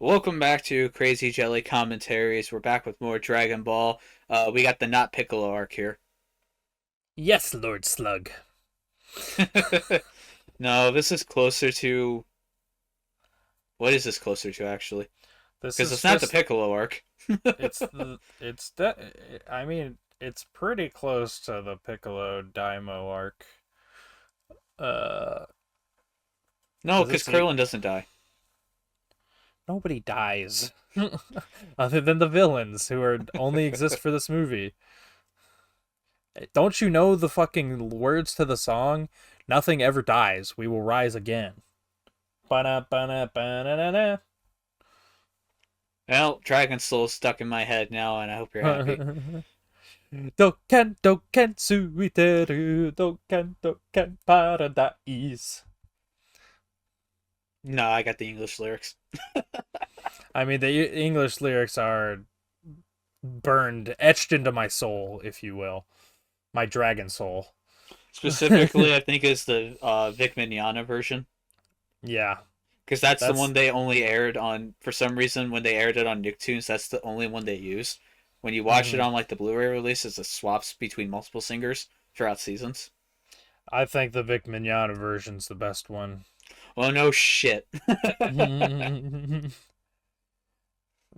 Welcome back to Crazy Jelly Commentaries. We're back with more Dragon Ball. We got the not Piccolo arc here. Yes, Lord Slug. No, this is closer to. What is this closer to, actually? This Because is it's not the just Piccolo arc. I mean, it's pretty close to the Piccolo Daimo arc. Uh, No, cuz because it's Krillin doesn't die. nobody dies other than the villains who are only exist for this movie. Don't you know the fucking words to the song? Nothing ever dies. We will rise again. Ba-na, ba-na, ba-na-na-na. Well, Dragon Soul's stuck in my head now, and I hope you're happy. Doken suiteru, doken paradise. No, I got the English lyrics. I mean, the English lyrics are burned, etched into my soul, if you will, my dragon soul. Specifically, I think is the Vic Mignogna version. Yeah, Because that's the one that's. they only aired on, for some reason, when they aired it on Nicktoons, that's the only one they used. When you watch it Mhm. on like the Blu-ray release, it's a swaps between multiple singers throughout seasons. I think the Vic Mignogna version's the best one. Oh no shit.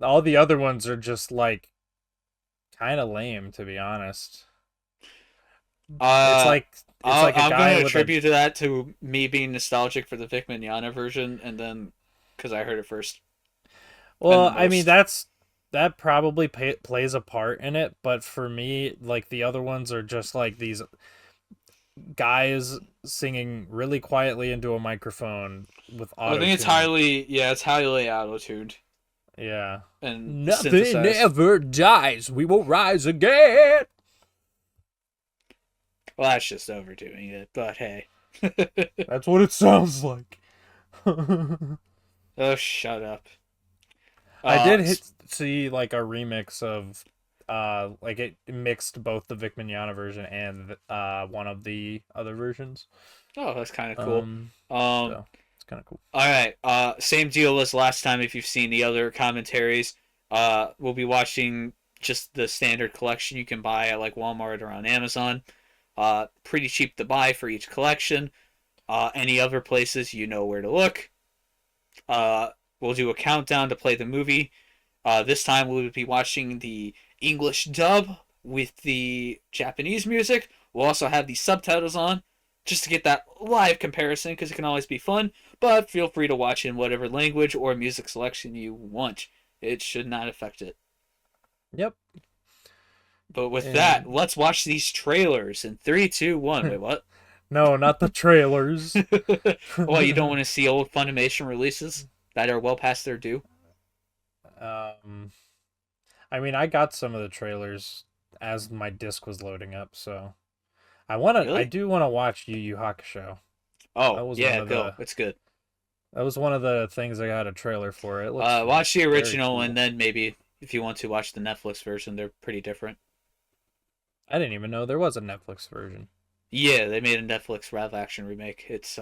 All the other ones are just like kind of lame, to be honest. It's uh, like it's like a I'm gonna guy with a. attribute to that to me being nostalgic for the Vic Mignogna version, and then because I heard it first and the Well, I mean most. that probably plays a part in it, but for me, like the other ones are just like these guys singing really quietly into a microphone with I auto think it's tune. highly, yeah, it's highly auto-tuned Yeah. and Nothing synthesized. ever dies. We will rise again. Well, that's just overdoing it, but hey. That's what it sounds like. Oh, shut up. I did Uh, see like a remix of like it mixed both the Vic Mignogna version and one of the other versions. Oh, that's kind of cool. Um Um, so it's kind of cool. all right. Same deal as last time. If you've seen the other commentaries, we'll be watching just the standard collection you can buy at like Walmart or on Amazon. Pretty cheap to buy for each collection. Any other places, you know where to look. Uh, we'll do a countdown to play the movie. This time we'll be watching the English dub with the Japanese music. We'll also have the subtitles on just to get that live comparison because it can always be fun. But feel free to watch in whatever language or music selection you want. It should not affect it. Yep. But with that, And let's watch these trailers in three, two, one. Wait, what? no, not the trailers. Well, you don't want to see old Funimation releases that are well past their due? um I mean, I got some of the trailers as my disc was loading up, so I Really? do want to watch Yu Yu Hakusho. Oh, That was one yeah, of go. the It's good. things I got a trailer for. It looks Watch the very original and cool. then maybe if you want to watch the Netflix version, they're pretty different. I didn't even know there was a Netflix version. Yeah, they made a Netflix live action remake. It's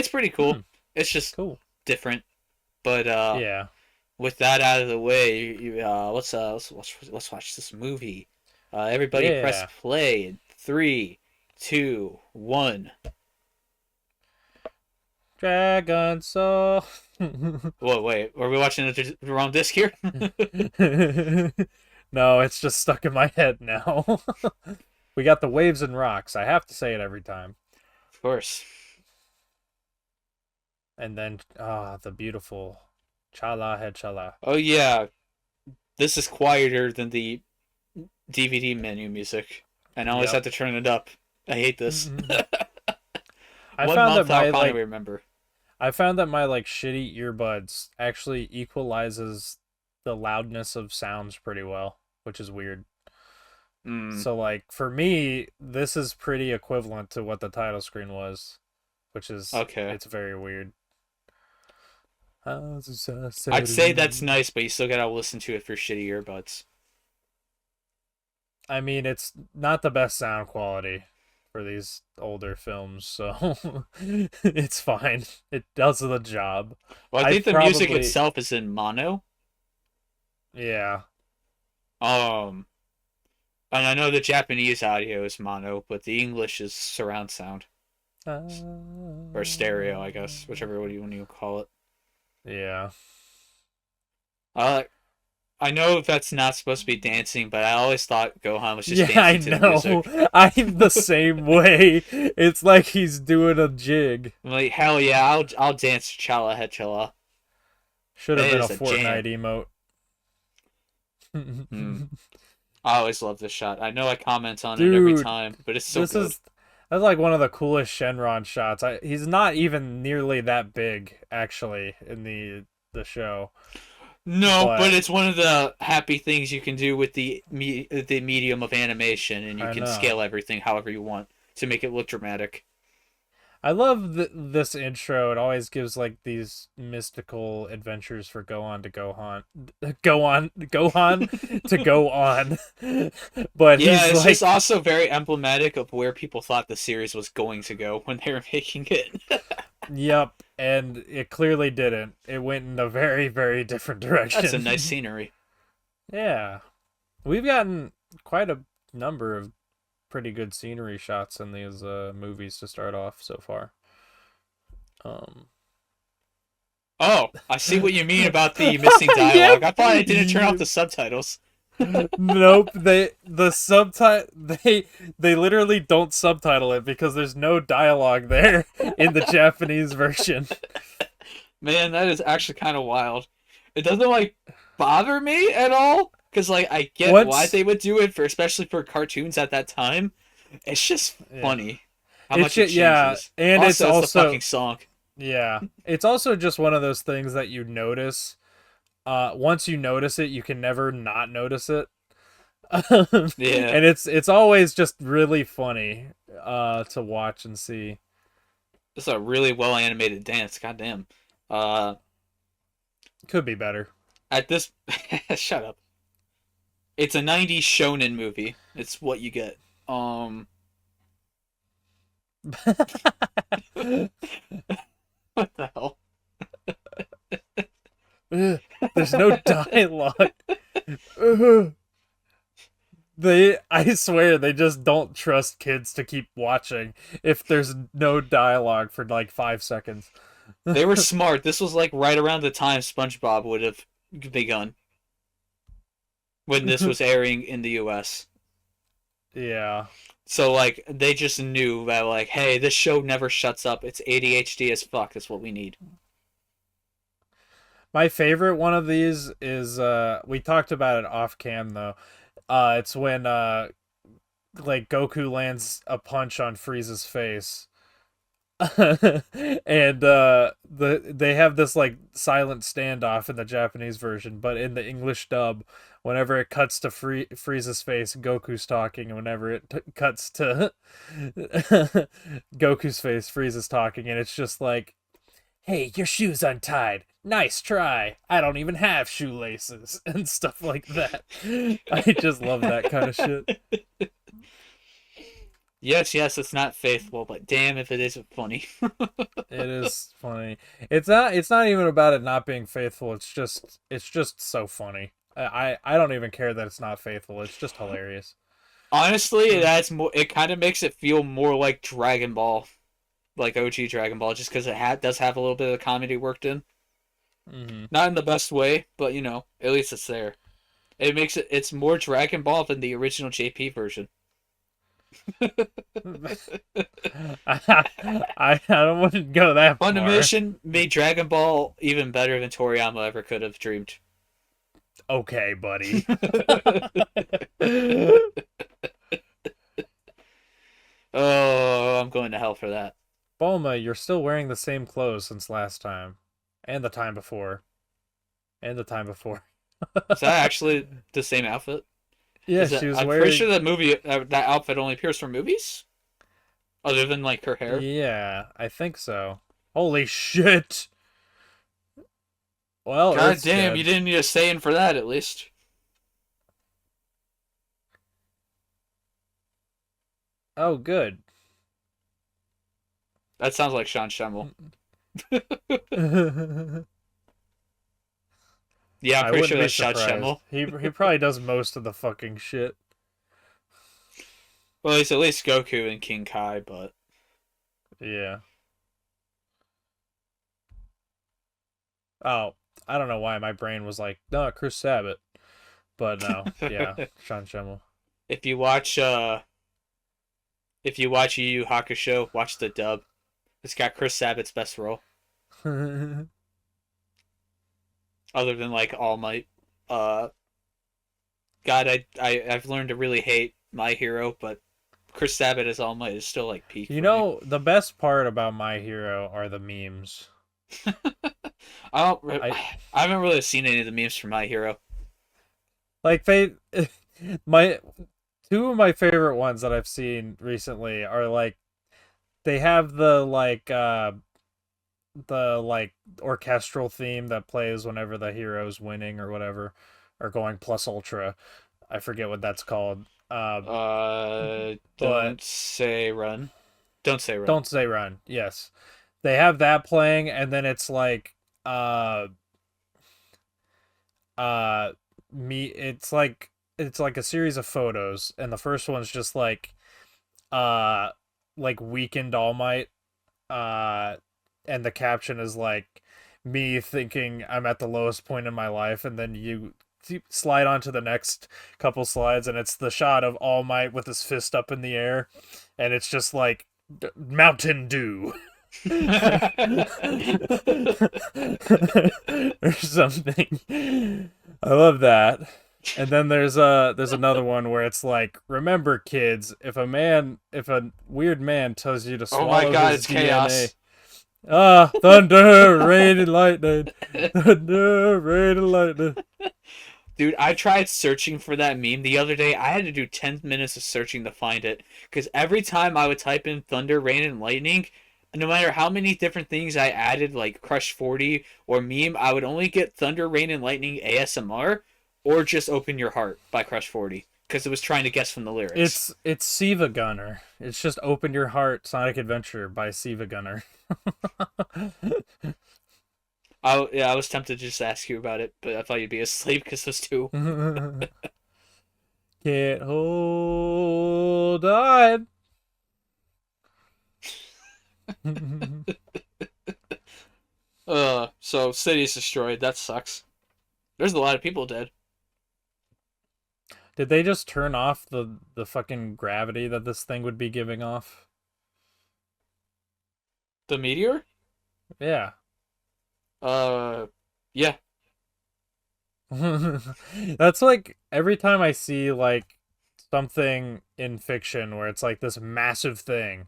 pretty Hmm, cool. It's just cool. different. But Yeah. with that out of the way, let's watch this movie. Everybody press Yeah. play in three, two, one. Dragon Soul. Whoa, wait, are we watching the wrong disc here? Of No, it's just stuck in my head now. We got the waves and rocks. I have to say it every time. course. And then the beautiful Chala Head Chala. Oh yeah, this is quieter than the DVD menu music, and I always Yep. have to turn it up. I hate this. I One found that month I'll my probably like remember. I found that my like shitty earbuds actually equalizes the loudness of sounds pretty well, which is weird. Mm, So like for me, this is pretty equivalent to what the title screen was, which is okay. it's very weird. I'd say that's nice, but you still gotta listen to it for shitty earbuds. I mean, it's not the best sound quality. for these older films, so it's fine. It does the job. Well, I I think the music probably, itself is in mono. yeah. Um, and I know the Japanese audio is mono, but the English is surround sound or stereo, I guess, whichever one you call it. Yeah. Uh, I know that's not supposed to be dancing, but I always thought Gohan was just Yeah, I dancing to the know. music. I'm the same way. It's like he's doing a jig. I'm like, hell yeah, I'll dance Chala Hechala. Should have It been a is a jam. Fortnite emote. Hmm. I always love this shot. I know I comment on it every Dude, time, but it's so this good. is that's like one of the coolest Shenron shots. He's not even nearly that big actually in the show, No, but but it's one of the happy things you can do with the medium of animation, and you I can know. scale everything however you want to make it look dramatic. I love this intro. It always gives like these mystical adventures for Gohan to go on. But Yeah, he's it's just like, also very emblematic of where people thought the series was going to go when they were making it. yep, and it clearly didn't. It went in a very, very different That's a direction. nice scenery. Yeah. We've gotten quite a number of pretty good scenery shots in these movies to start off so far. Um Oh, I see what you mean about the missing Yep. dialogue. I thought I didn't turn off the subtitles. Nope, they literally don't subtitle it because there's no dialogue there in the Japanese version. Man, that is actually kind of wild. It doesn't like bother me at all because like I get why Once they would do it for especially for cartoons at that time. It's just yeah. funny how much it Yeah, changes. and it's Also, it's the also fucking song. yeah. It's also just one of those things that you notice. Once you notice it, you can never not notice it. And Yeah, it's always just really funny to watch and see. it's a really well animated dance. Goddamn. Uh, Could be better. at this, shut up. It's a '90s shonen movie. It's what you get. What the hell? There's no dialogue. Ugh. I swear they just don't trust kids to keep watching if there's no dialogue for like 5 seconds. They were smart. This was like right around the time SpongeBob would have begun when this was airing in the US. Yeah. So like they just knew that like, hey, this show never shuts up. It's ADHD as fuck. That's what we need. My favorite one of these is we talked about it off cam though. It's when like Goku lands a punch on Frieza's face. And they have this like silent standoff in the Japanese version, but in the English dub, whenever it cuts to Frieza's face, Goku's talking, and whenever it cuts to Goku's face, Frieza's talking, and it's just like, "Hey, your shoe's untied. Nice try. I don't even have shoelaces," and stuff like that. I just love that kind of shit. Yes, yes, it's not faithful, but damn if it isn't funny. It is funny. It's not even about it not being faithful. It's just so funny. I don't even care that it's not faithful. It's just hilarious. Honestly, it adds more. It kind of makes it feel more like Dragon Ball, like OG Dragon Ball, just because does have a little bit of comedy worked in. Hmm. Not in the best way, but you know, at least it's there. It makes it's more Dragon Ball than the original JP version. I don't want to go that far. Funimation made Dragon Ball even better than Toriyama ever could have dreamed. Okay, buddy. Oh, I'm going to hell for that. Bulma, you're still wearing the same clothes since last time, and the time before, and the time before. Is that actually the same outfit? Yeah, Is she that? was I'm pretty wearing. sure that outfit only appears from movies, other than like her hair. Yeah, I think so. Holy shit! Well, God Earth's damn, you dead. didn't need a say in for that at least. Oh, good. That sounds like Sean Schemmel. Yeah, I'm I pretty wouldn't sure be that's Sean surprised. Schemmel. He probably does most of the fucking shit. Well, he's at least Goku and King Kai, but Yeah. Oh, I don't know why my brain was like, no, Chris Sabat. But no, yeah, Sean Schemmel. if you watch uh if you watch Yu Yu Hakusho, watch the dub. It's got Chris Sabat's best role, other than like All Might. Uh, God, I've learned to really hate My Hero, but Chris Sabat as All Might is still like peak You for me. know, the best part about My Hero are the memes. I don't. I I haven't really seen any of the memes from My Hero. like they my two of my favorite ones that I've seen recently are like they have the like orchestral theme that plays whenever the hero's winning or whatever or going plus ultra. I forget what that's called. But Don't say run. Don't say run. don't say run. Yes. They have that playing and then it's like uh uh me it's like a series of photos and the first one's just uh like weakened All Might and the caption is like me thinking I'm at the lowest point in my life, and then you slide on to the next couple slides, and it's the shot of All Might with his fist up in the air, and it's just like Mountain Dew. Or something. I love that. And then there's another one where it's like, remember kids, if a weird man tells you to Oh my swallow God, his it's DNA. chaos. Ah, thunder, rain, and lightning. Thunder, rain, and lightning. Dude, I tried searching for that meme the other day. I had to do 10 minutes of searching to find it. Because every time I would type in thunder, rain, and lightning, no matter how many different things I added, like Crush 40 or meme, I would only get thunder, rain, and lightning ASMR or just Open Your Heart by Crush 40. Because it was trying to guess from the lyrics. It's Siva Gunner. It's just Open Your Heart Sonic Adventure by Siva Gunner. I was tempted to just ask you about it, but I thought you'd be asleep because those two. Can't hold on. So city's destroyed. That sucks. There's a lot of people dead. Did they just turn off the fucking gravity that this thing would be giving off? The meteor? Yeah. Uh, yeah. That's like every time I see like something in fiction where it's like this massive thing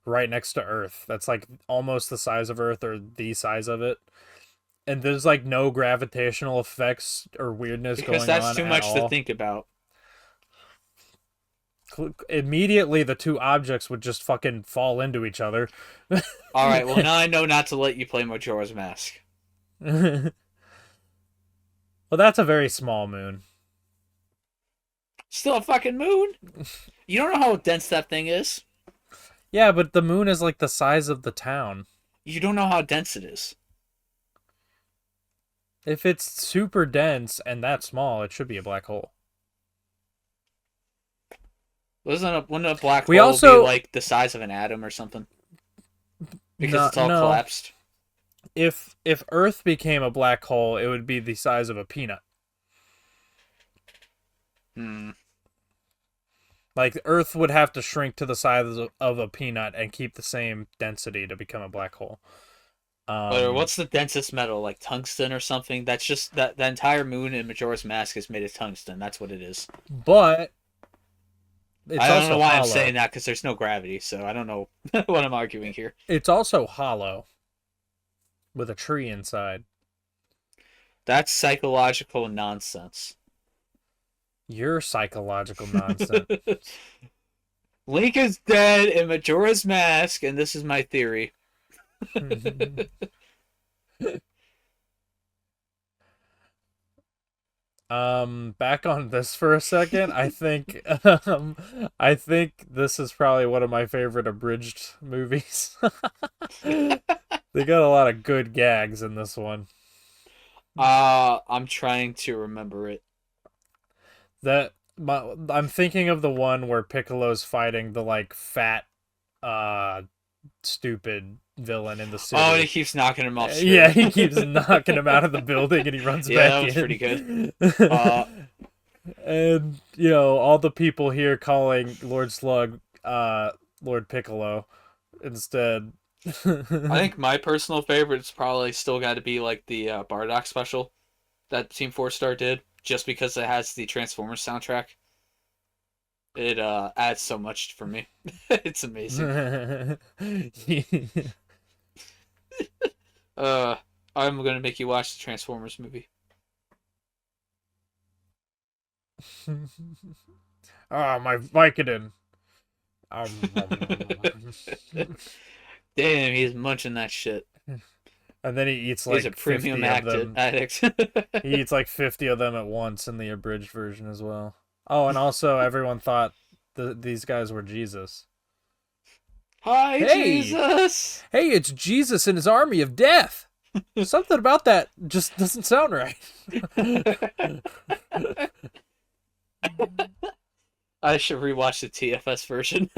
right next to Earth that's like almost the size of Earth or the size of it. And there's like no gravitational effects or weirdness Because going that's on too at much to all. think about. Immediately the two objects would just fucking fall into each other. All right, well now I know not to let you play Majora's Mask. Well, that's a very small moon. Still a fucking moon? You don't know how dense that thing is. Yeah, but the moon is like the size of the town. You don't know how dense it is. If it's super dense and that small, it should be a black hole. Wouldn't a black We hole also be like the size of an atom or something? Because no, it's all no. collapsed. If Earth became a black hole, it would be the size of a peanut. Hmm. Like Earth would have to shrink to the size of a peanut and keep the same density to become a black hole. Or what's the densest metal? Like tungsten or something? That's just that the entire moon in Majora's Mask is made of tungsten. That's what it is. But it's I don't also know why hollow. I'm saying that because there's no gravity, so I don't know what I'm arguing here. It's also hollow with a tree inside. That's psychological nonsense. You're psychological nonsense. Link is dead in Majora's Mask, and this is my theory. Back on this for a second. I think this is probably one of my favorite abridged movies. They got a lot of good gags in this one. I'm trying to remember it. I'm thinking of the one where Piccolo's fighting the like fat, uh, stupid villain in the Oh, and he city. keeps knocking him off Yeah, screen. he keeps knocking him out of the building and he runs Yeah, that back was pretty good. in. Uh, And, all the people here calling Lord Slug, Lord Piccolo instead. I think my personal favorite's probably still got to be like the Bardock special that Team 4 Star did, just because it has the Transformers soundtrack. It adds so much for me. It's amazing. Uh, I'm gonna make you watch the Transformers movie. Ah, my Vicodin. Damn, he's munching that shit. And then he eats He's a like premium 50 of them. addict. He eats like 50 of them at once in the abridged version as well. Oh, and also everyone thought these guys were Jesus. Hi, Hey! Jesus. Hey, it's Jesus and his army of death. Something about that just doesn't sound right. I should rewatch the TFS version.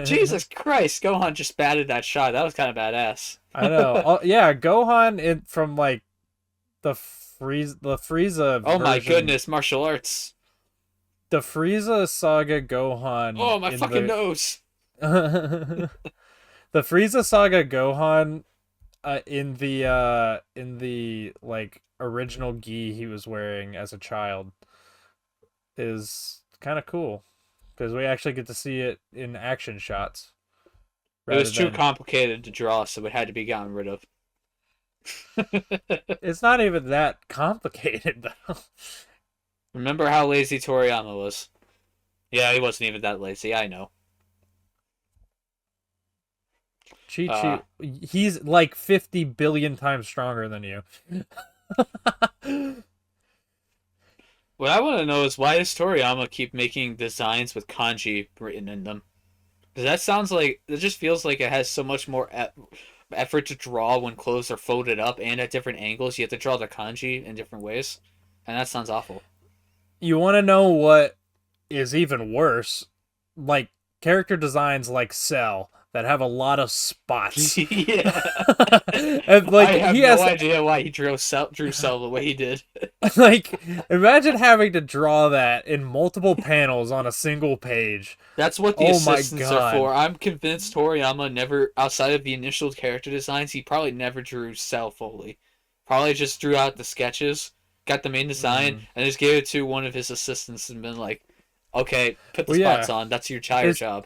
Jesus Christ, Gohan just batted that shot. That was kind of badass. I know. Oh, yeah, Gohan from like the Frieza Oh my version. goodness, martial arts. The Frieza saga Gohan. Oh my fucking nose. The Frieza saga Gohan in the like original gi he was wearing as a child is kind of cool because we actually get to see it in action shots. It was too Than complicated to draw, so it had to be gotten rid of. it's not even that complicated though. Remember how lazy Toriyama was? Yeah, he wasn't even that lazy, I know. Chi he's like 50 billion times stronger than you. What I want to know is why does Toriyama keep making designs with kanji written in them? Because that sounds like it just feels like it has so much more effort to draw when clothes are folded up and at different angles. You have to draw the kanji in different ways, and that sounds awful. You want to know what is even worse? Like character designs like Cell that have a lot of spots. Yeah, And like I have he no has idea why he drew Cell the way he did. like imagine having to draw that in multiple panels on a single page. That's what the Oh my assistants are god. for. I'm convinced Toriyama never, outside of the initial character designs, he probably never drew Cell fully. Probably just drew out the sketches, got the main design, and just gave it to one of his assistants and been like, okay, put the Well, spots yeah. on. That's your entire It's, job.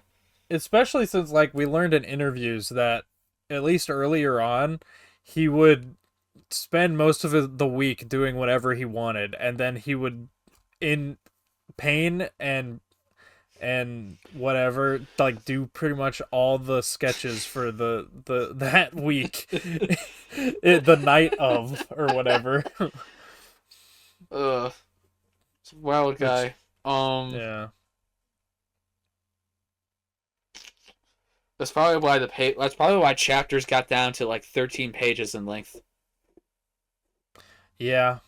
especially since like we learned in interviews that at least earlier on he would spend most of the week doing whatever he wanted and then he would in pain and whatever like do pretty much all the sketches for the that week the night of or whatever. It's a wild Which, guy. yeah. That's probably why that's probably why chapters got down to like 13 pages in length. Yeah.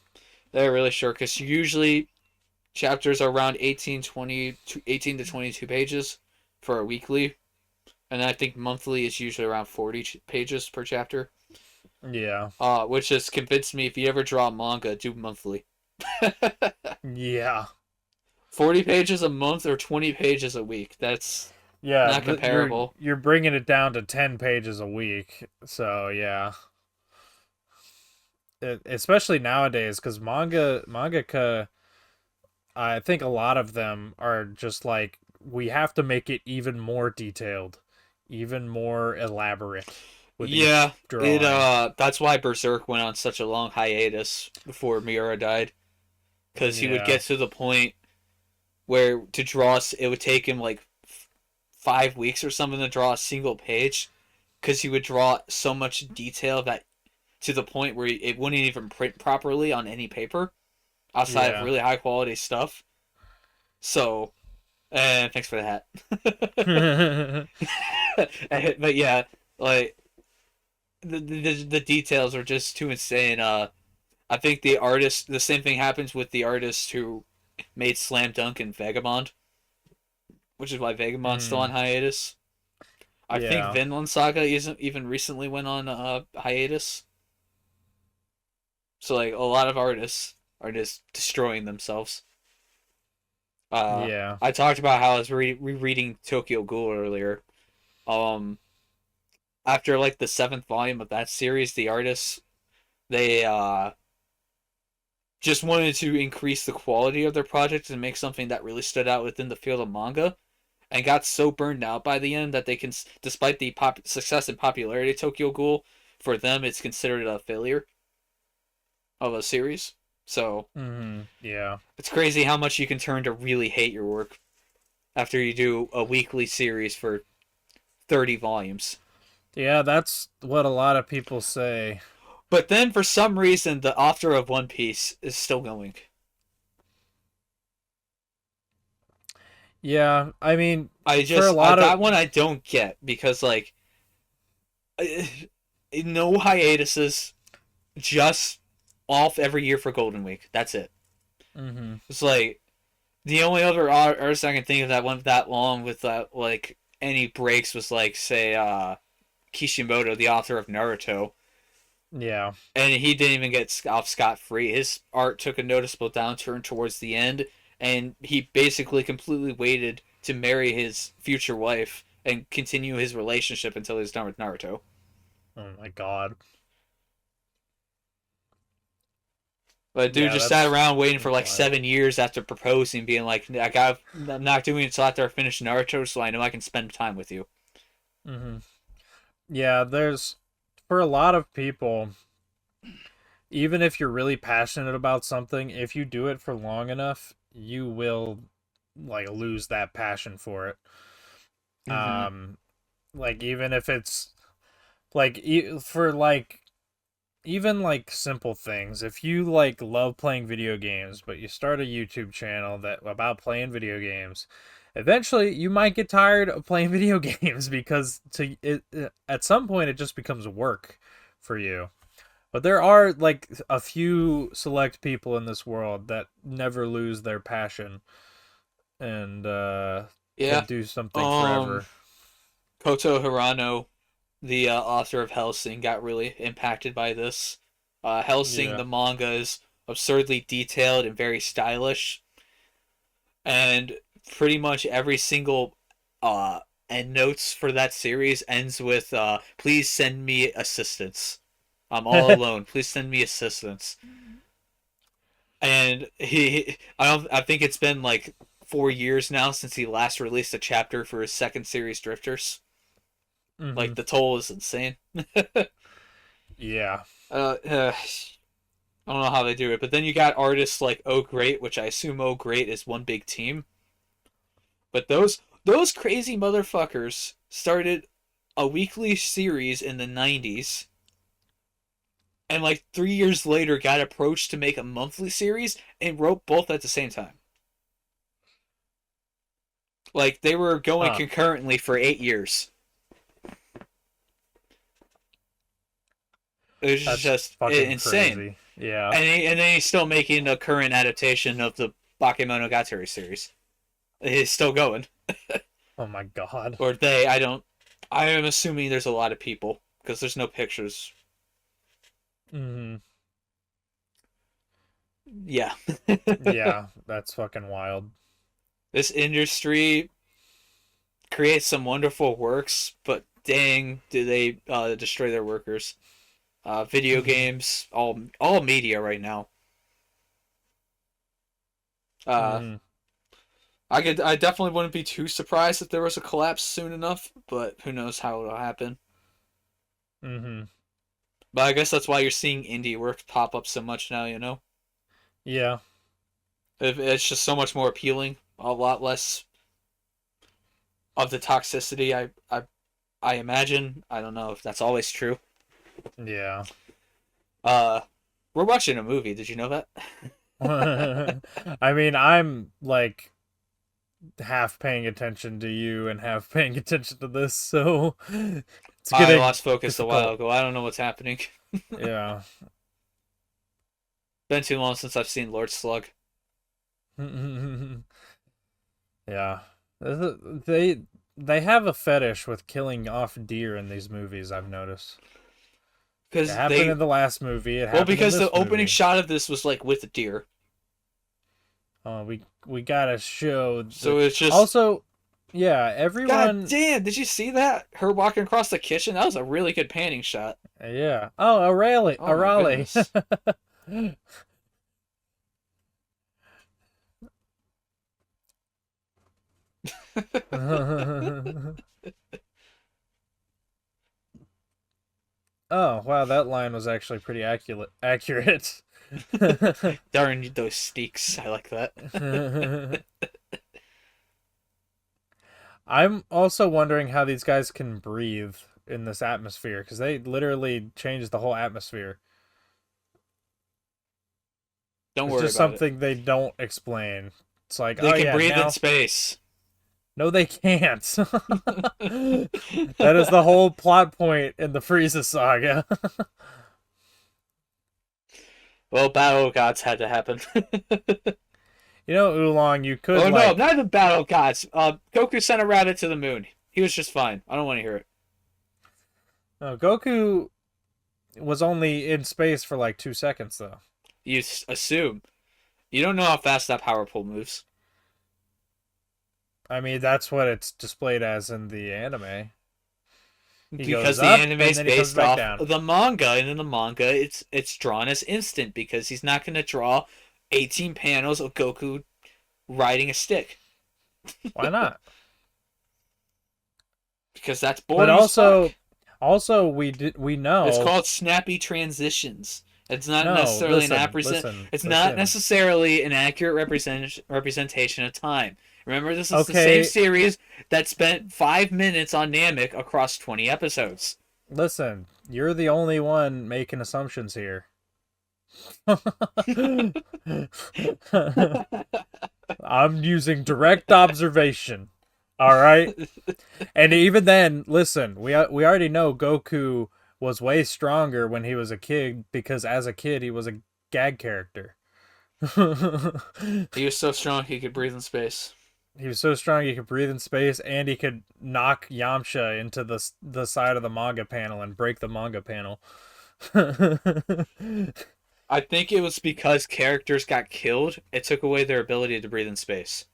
They're really short because usually chapters are around 18 to 22 pages for a weekly, and I think monthly is usually around 40 pages per chapter. Yeah. Which has convinced me if you ever draw manga, do monthly. Yeah. 40 pages a month or 20 pages a week. That's Yeah, not comparable. you're bringing it down to 10 pages a week. So, yeah. Especially nowadays cuz mangaka I think a lot of them are just like we have to make it even more detailed, even more elaborate with Yeah, each drawing. that's why Berserk went on such a long hiatus before Miura died, because he would Yeah. get to the point where to draw it would take him like 5 weeks or something to draw a single page, because he would draw so much detail that to the point where it wouldn't even print properly on any paper. outside of Yeah. really high quality stuff. So, and thanks for the hat. But yeah, like the details are just too insane. I think the same thing happens with the artist who made Slam Dunk and Vagabond, which is why Vagabond's still on Mm, hiatus. I think yeah. Vinland Saga isn't even recently went on hiatus. So like a lot of artists are just destroying themselves. Uh, Yeah. I talked about how I was rereading Tokyo Ghoul earlier. Um, After like the seventh volume of that series, the artists they just wanted to increase the quality of their project and make something that really stood out within the field of manga, and got so burned out by the end that they can, despite the success and popularity of Tokyo Ghoul, for them it's considered a failure of a series. So Yeah. it's crazy how much you can turn to really hate your work after you do a weekly series for 30 volumes. Yeah, that's what a lot of people say. But then for some reason, the author of One Piece is still going. Yeah, I mean, I for a just, lot of that one I don't get because, like, no hiatuses, just off every year for Golden Week. That's it. mhm. It's like, the only other artist I can think of that went that long with that, like, any breaks was, like, say, Kishimoto, the author of Naruto. Yeah. And he didn't even get off scot free. His art took a noticeable downturn towards the end, and he basically completely waited to marry his future wife and continue his relationship until he was done with Naruto. Oh my god. But dude Yeah, just sat around waiting for that's like wild. 7 years after proposing, being like, I'm not doing it until after I finish Naruto, so I know I can spend time with you." Mhm. Yeah, there's for a lot of people, even if you're really passionate about something, if you do it for long enough, you will like lose that passion for it. Mm-hmm. Um like even if it's like for like even like simple things. If you like love playing video games, but you start a YouTube channel that about playing video games, eventually you might get tired of playing video games because at some point it just becomes work for you. But there are like a few select people in this world that never lose their passion and Yeah. can do something Um, forever. Koto Hirano, the author of Hellsing, got really impacted by this. Hellsing, Yeah. the manga, is absurdly detailed and very stylish, and pretty much every single end notes for that series ends with "Please send me assistance. I'm all alone. Please send me assistance." And I think it's been like 4 years now since he last released a chapter for his second series, Drifters. Like Mhm. the toll is insane. Yeah. I don't know how they do it, but then you got artists like Oh Great, which I assume Oh Great is one big team. But those crazy motherfuckers started a weekly series in the 90s, and like 3 years later got approached to make a monthly series and wrote both at the same time. Like they were going Huh. concurrently for 8 years. It was That's just fucking insane. crazy. Yeah. And then he's still making a current adaptation of the Bakemonogatari series. He's still going. Oh my god. Or they, I don't. I am assuming there's a lot of people because there's no pictures. Mhm. Yeah. Yeah, that's fucking wild. This industry creates some wonderful works, but dang, do they destroy their workers. Video Mhm. games, all media right now. Uh, Mhm. I definitely wouldn't be too surprised if there was a collapse soon enough, but who knows how it'll happen. Mhm. But I guess that's why you're seeing indie work pop up so much now. Yeah. It's just so much more appealing, a lot less of the toxicity. I imagine. I don't know if that's always true. Yeah. Uh, we're watching a movie. Did you know that? I mean, I'm like half paying attention to you and half paying attention to this, so it's I getting lost focus a while difficult. ago. I don't know what's happening. Yeah. Been too long since I've seen Lord Slug. Yeah. They they have a fetish with killing off deer in these movies, I've noticed. It Because happened in the last movie, it well, happened in because the this opening movie. shot of this was like with a deer. We gotta show the So it's just, also, yeah, God everyone. damn, did you see that? Her walking across the kitchen? That was a really good panning shot. Yeah. Oh, a rally, Oh a my raleigh. goodness. Oh, wow, that line was actually pretty accurate. Darn those steaks. I like that. I'm also wondering how these guys can breathe in this atmosphere because they literally changed the whole atmosphere. Don't It's worry just about it. something they don't explain. It's like, They oh can yeah, breathe in now space. no, they can't. That is the whole plot point in the Frieza saga. Well, battle gods had to happen. You know, Oolong, you could Oh no, like. not even battle gods. Goku sent a rabbit to the moon. He was just fine. I don't want to hear it. No, Goku was only in space for like 2 seconds, though. You assume. You don't know how fast that power pole moves. I mean, that's what it's displayed as in the anime. He Because goes the up anime and is then he comes based back off down. the manga, and in the manga, it's drawn as instant because he's not going to draw 18 panels of Goku riding a stick Why not? because that's But boring as fuck. also we It's know. called snappy transitions. It's not No, necessarily an listen, listen, It's not listen. necessarily an accurate representation of time. Remember, this is the same Okay, series that spent 5 minutes on Namek across 20 episodes. listen. You're the only one making assumptions here. I'm using direct observation. All right. And even then, listen, we already know Goku was way stronger when he was a kid because as a kid he was a gag character. He was so strong he could breathe in space. He was so strong he could breathe in space and he could knock Yamcha into the side of the manga panel and break the manga panel. I think it was because characters got killed, it took away their ability to breathe in space.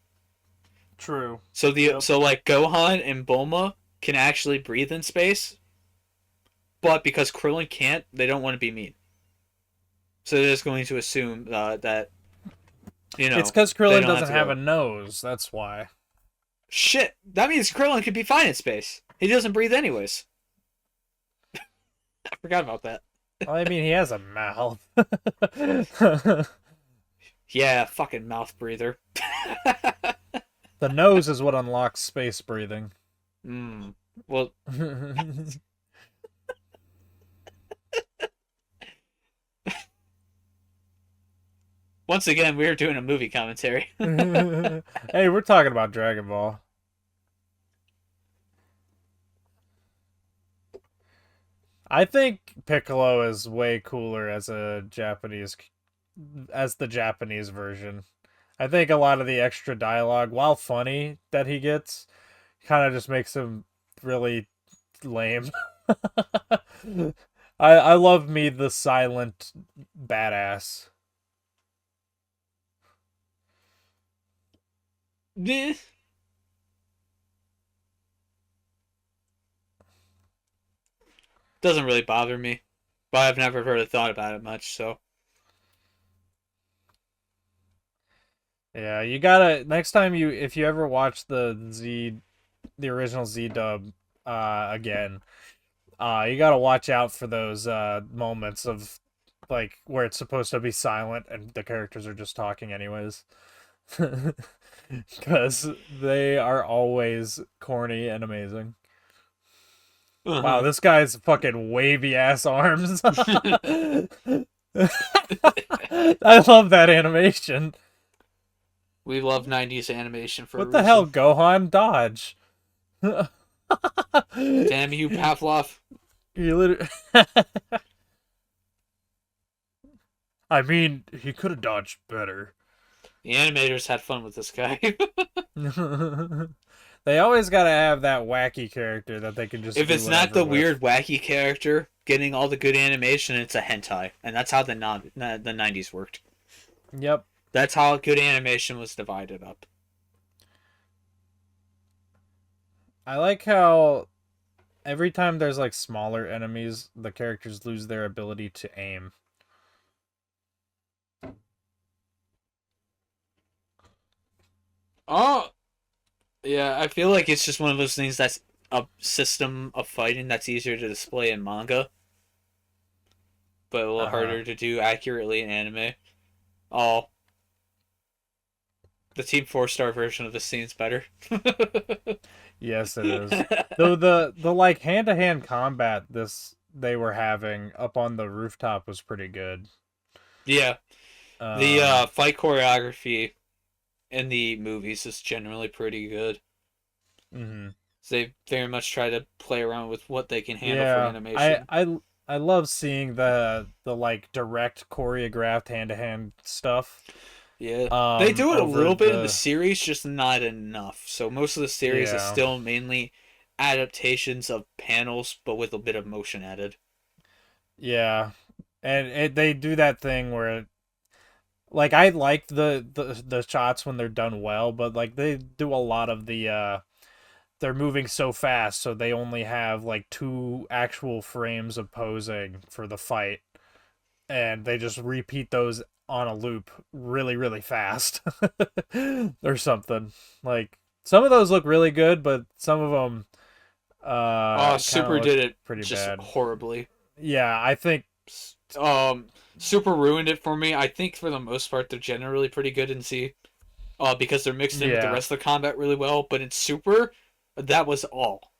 True. Yep. So like Gohan and Bulma can actually breathe in space, but because Krillin can't, they don't want to be mean. So they're just going to assume that you It's know because they Krillin don't have doesn't to have a go. nose. That's why. Shit, that means Krillin could be fine in space. He doesn't breathe anyways. I forgot about that. Well, I mean, he has a mouth. Yeah, fucking mouth breather. The nose is what unlocks space breathing. Hmm. Well, once again, we were doing a movie commentary. Hey, we're talking about Dragon Ball. I think Piccolo is way cooler as as the Japanese version. I think a lot of the extra dialogue, while funny that he gets, kind of just makes him really lame. I love me the silent badass. Eh, doesn't really bother me, but I've never really thought about it much. So Yeah, you gotta next time if you ever watch the original Z dub again, you gotta watch out for those moments of like where it's supposed to be silent and the characters are just talking anyways. Because they are always corny and amazing. Wow, uh-huh. this guy's fucking wavy ass arms. I love that animation. We love 90s animation for a What the hell, reason. Gohan? Dodge. Damn you, Pavlov. You literally. I mean, he could have dodged better. The animators had fun with this guy. They always gotta have that wacky character that they can just If do it's not whatever the with. weird, wacky character getting all the good animation, it's a hentai. And that's how the 90s worked. Yep. That's how good animation was divided up. I like how every time there's like smaller enemies, the characters lose their ability to aim. Oh, yeah, I feel like it's just one of those things that's a system of fighting that's easier to display in manga, but a little Uh huh. harder to do accurately in anime. Oh, the Team 4-star version of this scene's better. Yes, it is. Though the like hand to hand combat this they were having up on the rooftop was pretty good. Yeah, the Um. fight choreography in the movies is generally pretty good. Mhm. So they very much try to play around with what they can handle for Yeah, animation. I love seeing the like direct choreographed hand to hand stuff. Yeah. They do it a Over little bit in the the series, just not enough. So most of the series is yeah still mainly adaptations of panels, but with a bit of motion added. yeah, and they do that thing where like I like the shots when they're done well, but like they do a lot of the they're moving so fast, so they only have like two actual frames of posing for the fight, and they just repeat those on a loop really fast or something. Like some of those look really good, but some of them Oh, kind of Super look did it pretty just bad. horribly. Yeah, I think Super ruined it for me. I think for the most part they're generally pretty good in C. Because they're mixed in with the yeah. rest of the combat really well. But in Super, that was all.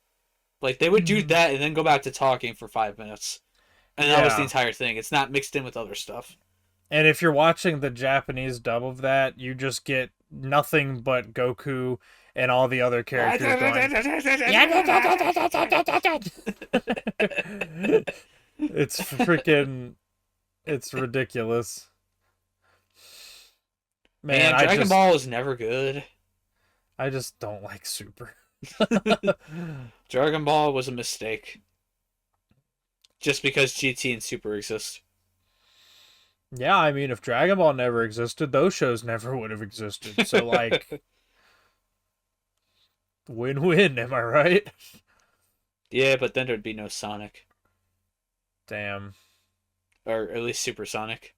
Like they would do Mhm. that and then go back to talking for 5 minutes, and that was the Yeah. entire thing. It's not mixed in with other stuff. And if you're watching the Japanese dub of that, you just get nothing but Goku and all the other characters going it's freaking it's ridiculous. Man, Man, Dragon Ball is never good. I just don't like Super. Dragon Ball was a mistake. Just because GT and Super exist. Yeah, I mean if Dragon Ball never existed, those shows never would have existed. So like win-win, am I right? Yeah, but then there'd be no Sonic. Damn. Or at least Super Sonic.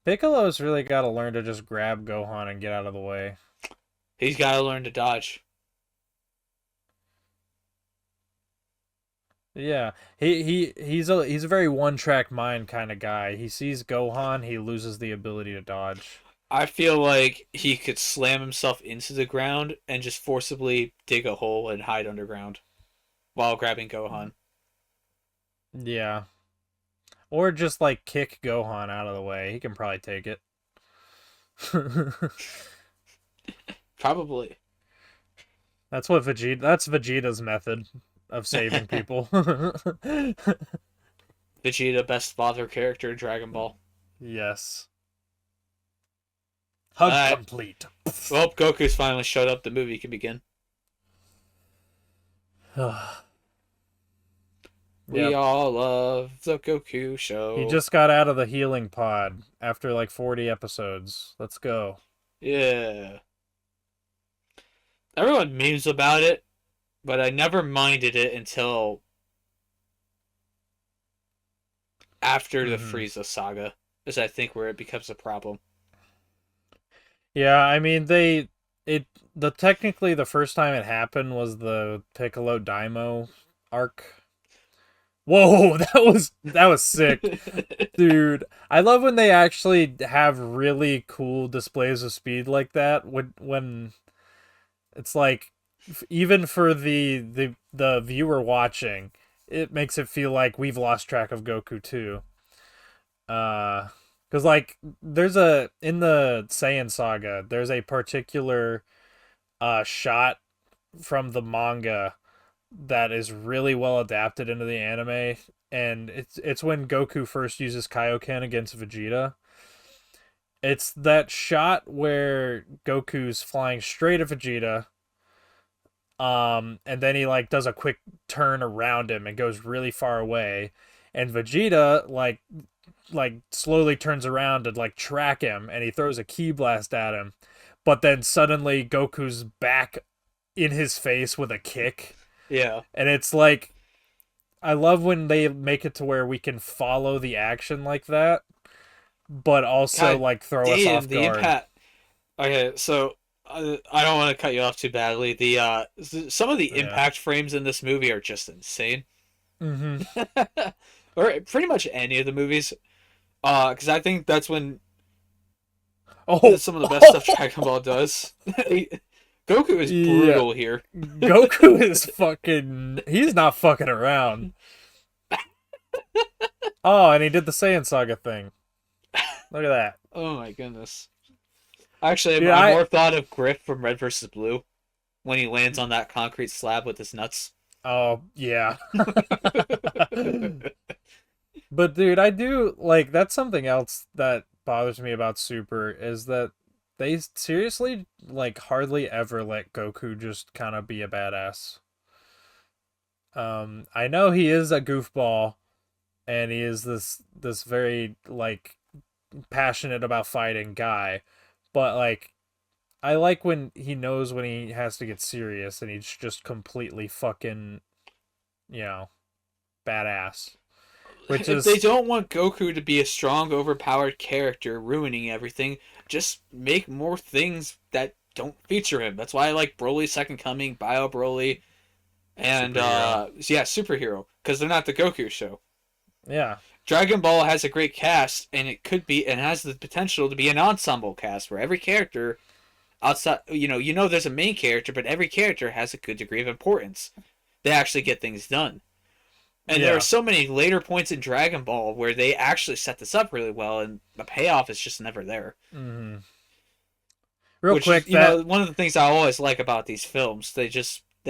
Piccolo's really got to learn to just grab Gohan and get out of the way. He's gotta learn to dodge. Yeah, he's a very one-track mind kind of guy. He sees Gohan, he loses the ability to dodge. I feel like he could slam himself into the ground and just forcibly dig a hole and hide underground while grabbing Gohan. Yeah, or just like kick Gohan out of the way. He can probably take it. Probably. That's Vegeta's method of saving people. Vegeta, best father character in Dragon Ball. Yes. Hug Alright. complete. Well, Goku's finally showed up. The movie can begin. We Yep. all love the Goku He show. just got out of the healing pod after like 40 episodes. Let's go. Yeah. Everyone memes about it, but I never minded it until after the Hmm. Frieza saga, is I think where it becomes a problem. Yeah, I mean it the technically the first time it happened was the Piccolo Daimo arc. Whoa, that was sick. Dude, I love when they actually have really cool displays of speed like that when it's like even for the viewer watching, it makes it feel like we've lost track of Goku too. Because like there's a in the Saiyan saga, there's a particular shot from the manga that is really well adapted into the anime, and it's when Goku first uses Kaioken against Vegeta. It's that shot where Goku's flying straight at Vegeta, and then he like does a quick turn around him and goes really far away, and Vegeta like slowly turns around to like track him, and he throws a ki blast at him, but then suddenly Goku's back in his face with a kick, Yeah. and it's like I love when they make it to where we can follow the action like that, but also God like throw us damn, off the guard. impact. Okay, so I don't want to cut you off too badly. Some of the Yeah. impact frames in this movie are just insane. Mm-hmm. Or pretty much any of the movies. Because I think that's when Oh, some of the best stuff Dragon Ball does. Goku is yeah. brutal here. Goku is fucking. He's not fucking around. Oh, and he did the Saiyan Saga thing. Look at that. Oh my goodness. Actually, Dude, I I. more thought of Griff from Red versus Blue when he lands on that concrete slab with his nuts. Oh, yeah. But, dude, I do. Like, that's something else that bothers me about Super is that they seriously, like, hardly ever let Goku just kind of be a badass. I know he is a goofball, and he is this very, like, passionate about fighting guy, but, like, I like when he knows when he has to get serious and he's just completely fucking, you know, badass. Which If they is, don't want Goku to be a strong, overpowered character ruining everything, just make more things that don't feature him. That's why I like Broly's Second Coming, Bio Broly, and superhero. yeah, Superhero, because they're not the Goku show. Yeah. Dragon Ball has a great cast, and it could be and has the potential to be an ensemble cast where every character outside, there's a main character, but every character has a good degree of importance. They actually get things done. And there are Yeah. so many later points in Dragon Ball where they actually set this up really well, and the payoff is just never there. hmm Real Which is, quick, that one of the things I always like about these films. They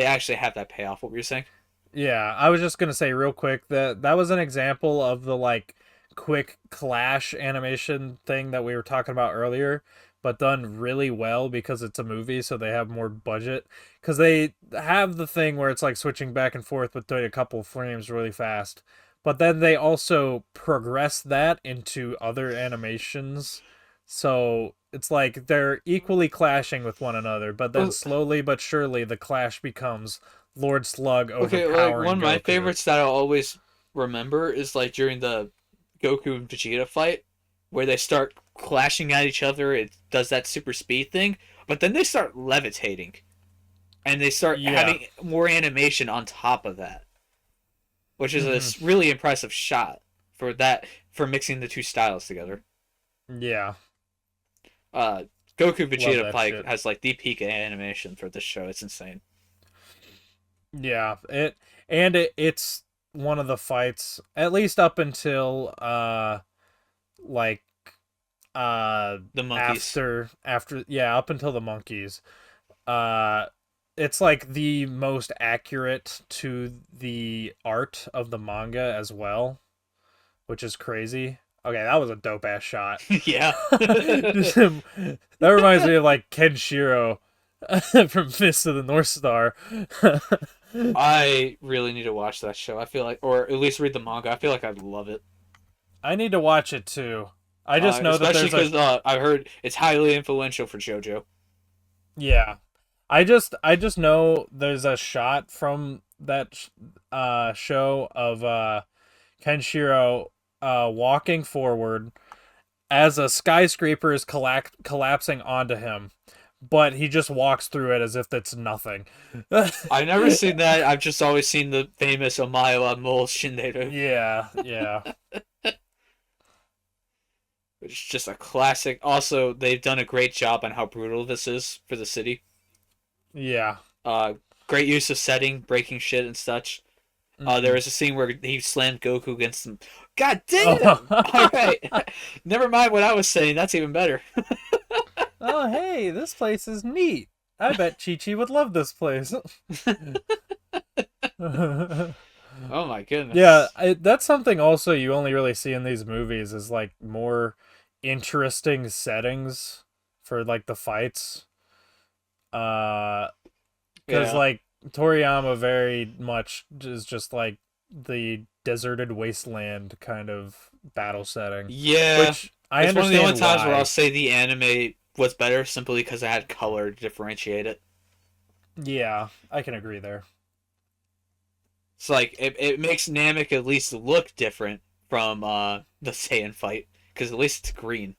actually have that payoff. What were you saying? yeah, I was just gonna say real quick that that was an example of the like quick clash animation thing that we were talking about earlier, but done really well because it's a movie, so they have more budget. Because they have the thing where it's like switching back and forth with doing a couple of frames really fast, but then they also progress that into other animations. So it's like they're equally clashing with one another, but then Well, slowly but surely the clash becomes Lord Slug okay, like overpowering one of my Goku. favorites that I'll always remember is like during the Goku and Vegeta fight, where they start clashing at each other. It does that super speed thing, but then they start levitating, and they start Yeah. having more animation on top of that, which is a hmm really impressive shot for mixing the two styles together. Yeah. Uh, Goku Love Vegeta that fight shit. has like the peak animation for this show. It's insane. Yeah. It's one of the fights, at least up until like The monkeys. after yeah, up until the monkeys. Uh it's like the most accurate to the art of the manga as well, which is crazy. Okay, that was a dope ass shot. Yeah. That reminds me of like Kenshiro from Fist of the North Star. I really need to watch that show. I feel like, or at least read the manga. I feel like I'd love it. I need to watch it too. I just know that Especially there's a because I've heard it's highly influential for JoJo. yeah. I just know there's a shot from that show of Kenshiro walking forward as a skyscraper is collapsing onto him, but he just walks through it as if it's nothing. I've never seen that. I've just always seen the famous Omae wa Mole Shinderu, Yeah, yeah, which is just a classic. Also, they've done a great job on how brutal this is for the city. yeah. Uh, Great use of setting, breaking shit and such. There Mm-mm. was a scene where he slammed Goku against him. God damn! All Oh. right, never mind what I was saying. That's even better. Oh, hey, this place is neat. I bet Chi Chi would love this place. Oh my Yeah, goodness. that's something also you only really see in these movies is like more interesting settings for like the fights. Uh, because Yeah. like Toriyama very much is just like the deserted wasteland kind of battle setting, Yeah. which I It's one of the only understand times where I'll why. say the anime was better simply because it had color to differentiate it. Yeah, I can agree there. It's like it makes Namek at least look different from the Saiyan fight because at least it's green.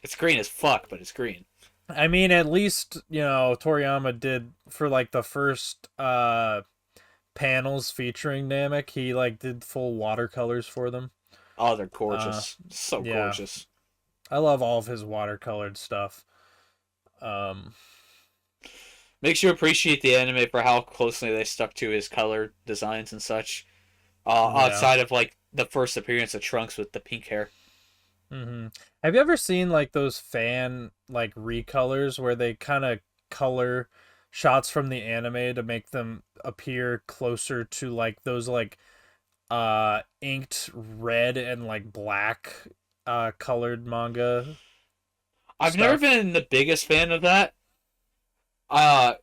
It's green as fuck, but it's green. I mean, at least, Toriyama did for like the first panels featuring Namek, he like did full watercolors for them. Oh, they're Uh gorgeous. So yeah. gorgeous. I love all of his watercolored stuff. Um Makes you appreciate the anime for how closely they stuck to his color designs and such. yeah. Outside of like the first appearance of Trunks with the pink hair. Mhm. Have you ever seen like those fan like recolors where they kind of color shots from the anime to make them appear closer to like those like inked red and like black colored manga I've never stuff? been the biggest fan of that.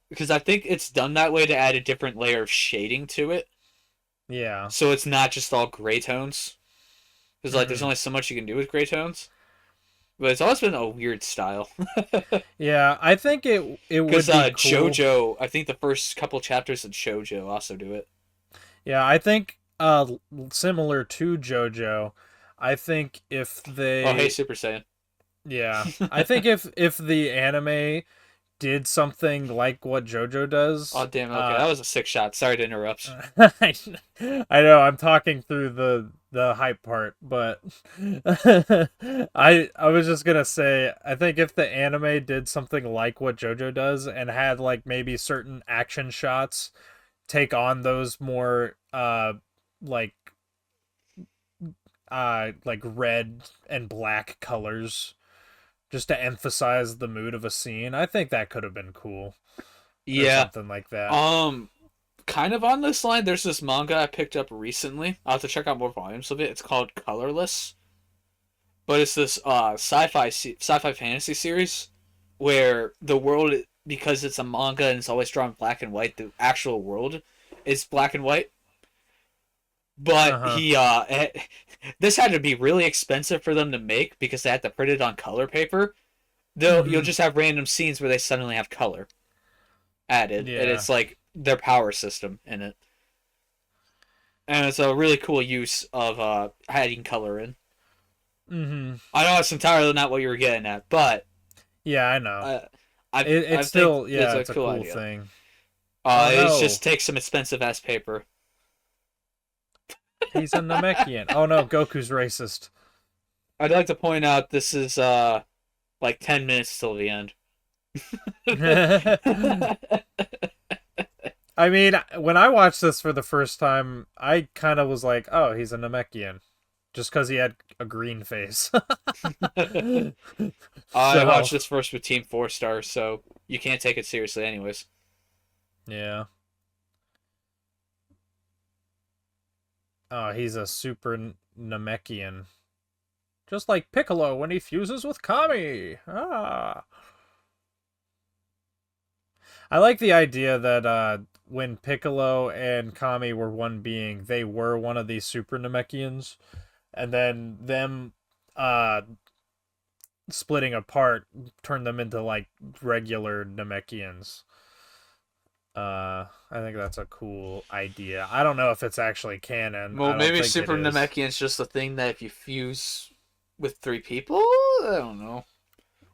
Because I think it's done that way to add a different layer of shading to it, Yeah. so it's not just all gray tones. Because like, there's Mhm. only so much you can do with gray tones. But it's always been a weird style. Yeah, I think it Because would be cool. JoJo, I think the first couple chapters of JoJo also do it. Yeah, I think similar to JoJo, I think if Oh, hey, they Super Saiyan. yeah, I think if the anime did something like what JoJo Oh, does, damn. Okay, that was a sick shot. Sorry to interrupt. I, I know I'm talking through the hype part, but I was just gonna say I think if the anime did something like what JoJo does and had like maybe certain action shots take on those more like like red and black colors just to emphasize the mood of a scene, I think that could have been cool or Yeah. something like that. Um, Kind of on this line, there's this manga I picked up recently. I'll have to check out more volumes of it. It's called Colorless, but it's this sci-fi fantasy series where the world, because it's a manga and it's always drawn black and white, the actual world is black and white. But Uh-huh. this had to be really expensive for them to make because they had to print it on color paper. Though you'll Mhm. just have random scenes where they suddenly have color added, and Yeah. it's like their power system in it, and it's a really cool use of adding color in. Mhm. I know it's entirely not what you were getting at, but Yeah, I know. uh, I It's I think still it's yeah, a it's a cool cool idea. thing. Oh It just no. takes some expensive ass paper. He's a Namekian. Oh no, Goku's racist. I'd like to point out this is like 10 minutes till the end. I mean, when I watched this for the first time, I kind of was like, "Oh, he's a Namekian," just because he had a green face. I So, watched this first with Team 4 Stars, so you can't take it seriously, anyways. yeah. Oh, he's a super Namekian, just like Piccolo when he fuses with Kami. Ah. I like the idea that when Piccolo and Kami were one being, they were one of these super Namekians, and then them uh splitting apart turned them into like regular Namekians. I think that's a cool idea. I don't know if it's actually canon. Well, I don't maybe think it Super is. Namekian's just a thing that if you fuse with 3 people, I don't know.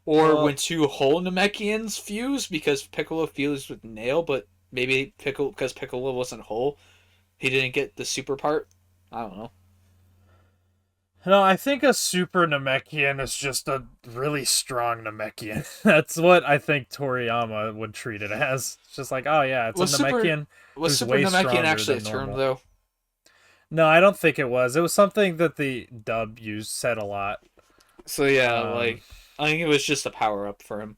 Or when Well, two whole Namekians fuse, because Piccolo fused with Nail, but maybe Piccolo, because Piccolo wasn't whole, he didn't get the super part. I don't know. no, I think a super Namekian is just a really strong Namekian. That's what I think Toriyama would treat it as. It's just like, oh yeah, it's a Was super Namekian was who's Super way Namekian stronger actually a than term normal. though? No, I don't think it was. It was something that the dub used said a lot. So yeah, Um, like I think it was just a power up for him,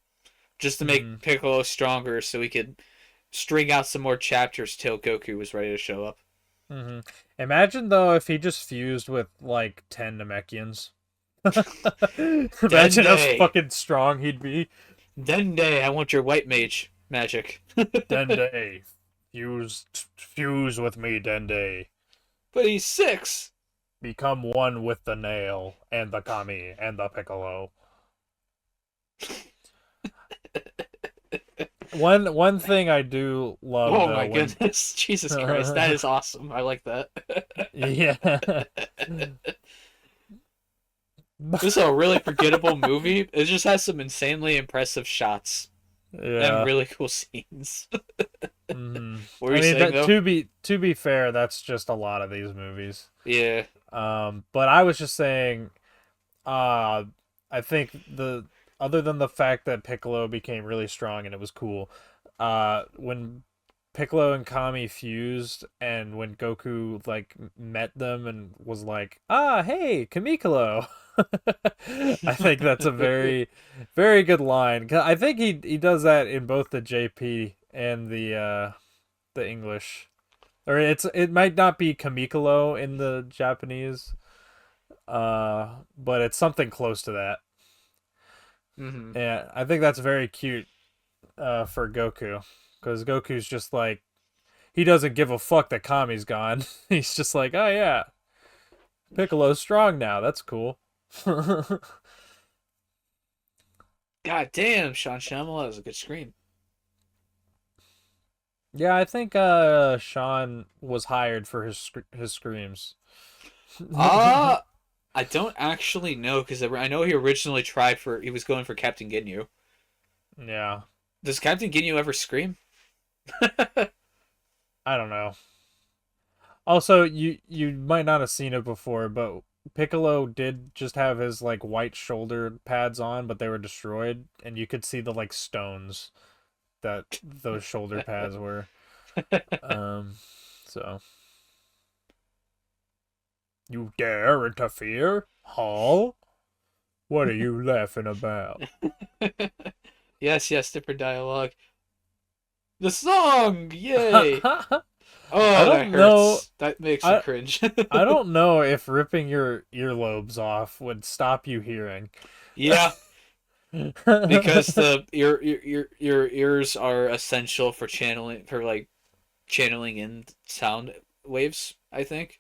just to make mhm, Piccolo stronger, so he could string out some more chapters till Goku was ready to show up. mhm. Imagine though if he just fused with like 10 Namekians. Imagine how Dende, fucking strong he'd be. Dende, I want your white mage magic. Dende, fuse with me, Dende. But he's 6. Become one with the nail and the kami and the piccolo. One thing I do love Oh though my when goodness, Jesus Christ, that is awesome. I like that. yeah. This is a really forgettable movie. It just has some insanely impressive shots and Yeah. really cool scenes. What were I you mean, saying that though? to be fair, that's just a lot of these movies. Yeah. But I was just saying, uh, I think the other than the fact that Piccolo became really strong and it was cool, when Piccolo and Kami fused and when Goku like met them and was like, "Ah, hey, Kamikolo." I think that's a very very good line. 'Cause I think he does that in both the JP and the English. Or it might not be Kamikolo in the Japanese, but it's something close to that. hmm And I think that's very cute for Goku because Goku's just like he doesn't give a fuck that Kami's gone. He's just like, oh yeah, Piccolo's strong now. That's cool. God damn, Sean Shyamalan has a good scream. Yeah, I think Sean was hired for his screams. Uh I don't actually know because I know he originally he was going for Captain Ginyu. Yeah, Does Captain Ginyu ever scream? I don't know. Also, you might not have seen it before, but Piccolo did just have his like white shoulder pads on, but they were destroyed, and you could see the like stones that those shoulder pads were. Um, so you dare interfere? Huh? What are you laughing about? Yes, yes, different dialogue. The song! Yay! I Oh, that don't know. hurts. That makes me I cringe. I don't know if ripping your earlobes off would stop you hearing. Yeah, because your ears are essential for channeling in sound waves, I think.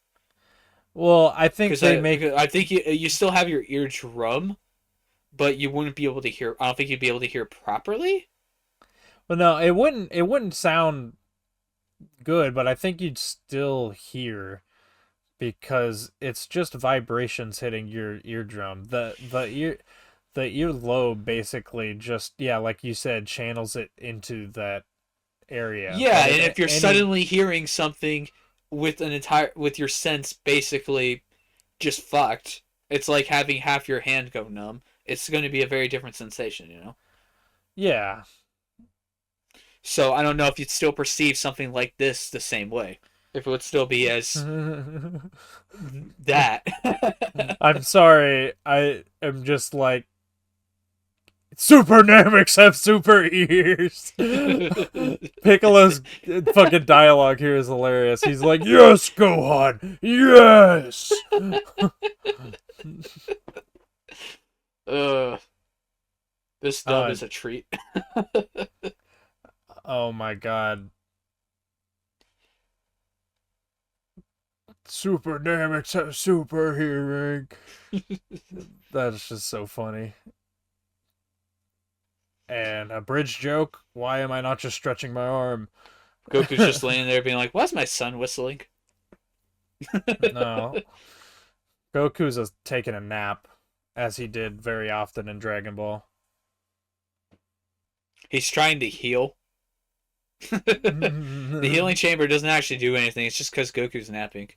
Well, I think Because they make I think you still have your eardrum, but you wouldn't be able to hear. I don't think you'd be able to hear properly. well no, it wouldn't sound good, but I think you'd still hear because it's just vibrations hitting your eardrum. The earlobe basically just yeah, like you said, channels it into that area. Yeah, But and if if you're any suddenly hearing something with your sense basically just fucked, it's like having half your hand go numb. It's going to be a very different sensation, you know. yeah. So I don't know if you'd still perceive something like this the same way. If it would still be as that. I'm sorry. I am just like super Namex have super ears. Piccolo's fucking dialogue here is hilarious. He's like, "Yes, Gohan, yes." uh, this dub Uh, is a treat. oh my god, super Namex have super hearing. That's just so funny. And a bridge joke. Why am I not just stretching my arm? Goku's just laying there being like, "Why's my son whistling?" No, Goku's taking a nap, as he did very often in Dragon Ball. He's trying to heal. The healing chamber doesn't actually do anything. It's just because Goku's napping.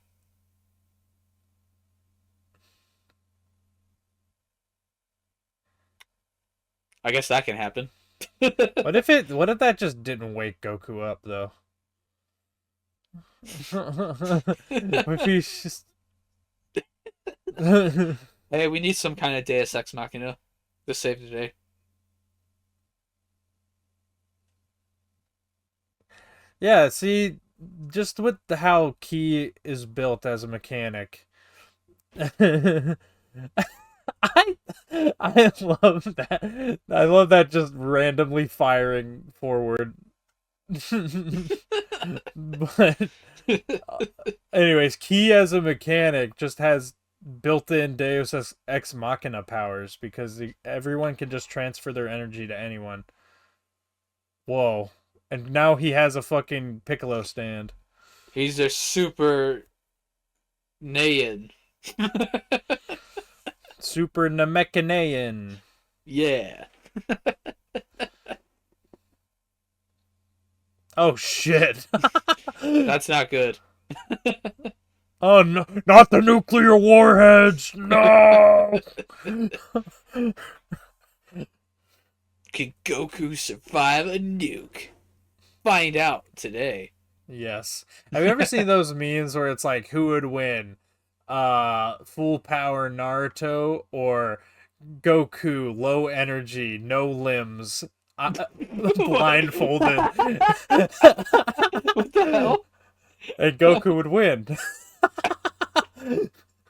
I guess that can happen. What if that just didn't wake Goku up though? If he's just Hey, we need some kind of Deus Ex Machina to save the day. yeah, see, just with how Key is built as a mechanic, I I love that. I love that just randomly firing forward. But anyways, Key as a mechanic just has built-in Deus Ex Machina powers because everyone can just transfer their energy to anyone. Whoa. And now he has a fucking Piccolo stand. He's a super Naian. Super Namekinean. Yeah. Oh shit. That's not good. Oh no, not the nuclear warheads. No. Can Goku survive a nuke? Find out today. Yes. Have you ever seen those memes where it's like who would win? Full power Naruto or Goku low energy, no limbs, blindfolded. What the hell? And Goku would win.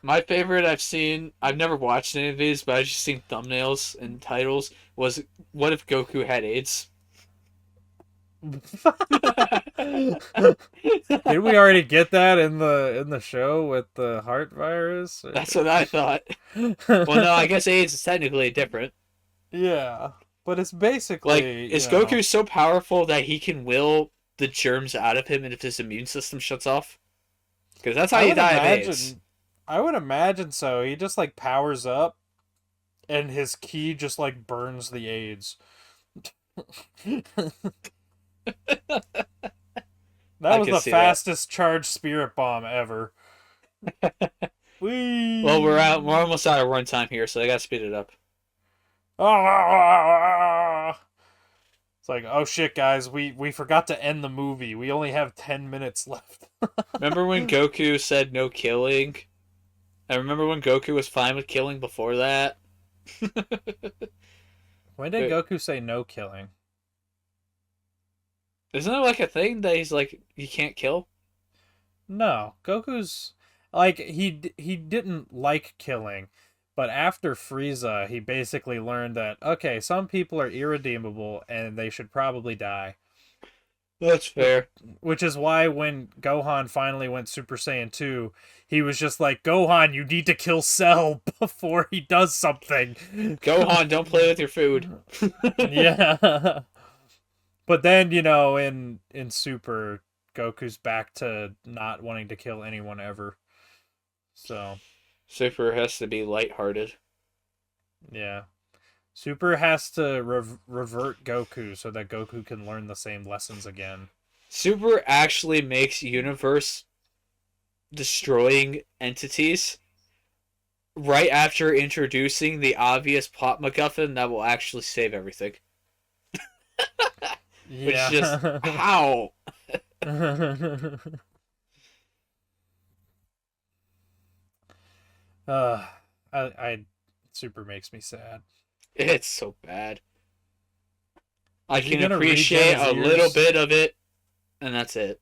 My favorite I've seen, I've never watched any of these, but I've just seen thumbnails and titles, was what if Goku had AIDS? Did we already get that in the show with the heart virus? That's what I thought. Well, no, I guess AIDS is technically different. Yeah, but it's Like, basically is Goku so powerful that he can will the germs out of him and if his immune system shuts off? Because that's how I you would die of imagine. AIDS. I would imagine so. He just like powers up, and his key just like burns the AIDS. That I was can the see that. fastest charged spirit bomb ever. Well, we're Whee! out. We're almost out of runtime here, so I gotta speed it up. Ah! It's like, oh shit, guys, we forgot to end the movie. We only have 10 minutes left. Remember when Goku said no killing? I remember when Goku was fine with killing before that. When did Goku say no killing? Isn't there like a thing that he's like you can't kill? No, Goku's like he didn't like killing, but after Frieza, he basically learned that okay, some people are irredeemable and they should probably die. That's fair. Which is why when Gohan finally went Super Saiyan 2, he was just like, "Gohan, you need to kill Cell before he does something." Gohan, don't play with your food. Yeah. But then, in Super, Goku's back to not wanting to kill anyone ever. So, Super has to be lighthearted. yeah. Super has to revert Goku so that Goku can learn the same lessons again. Super actually makes universe destroying entities right after introducing the obvious plot MacGuffin that will actually save everything. Which is just how. uh, I Super makes me sad. It's so bad. I Is he can gonna regen appreciate his a little ears? bit of it, and that's it.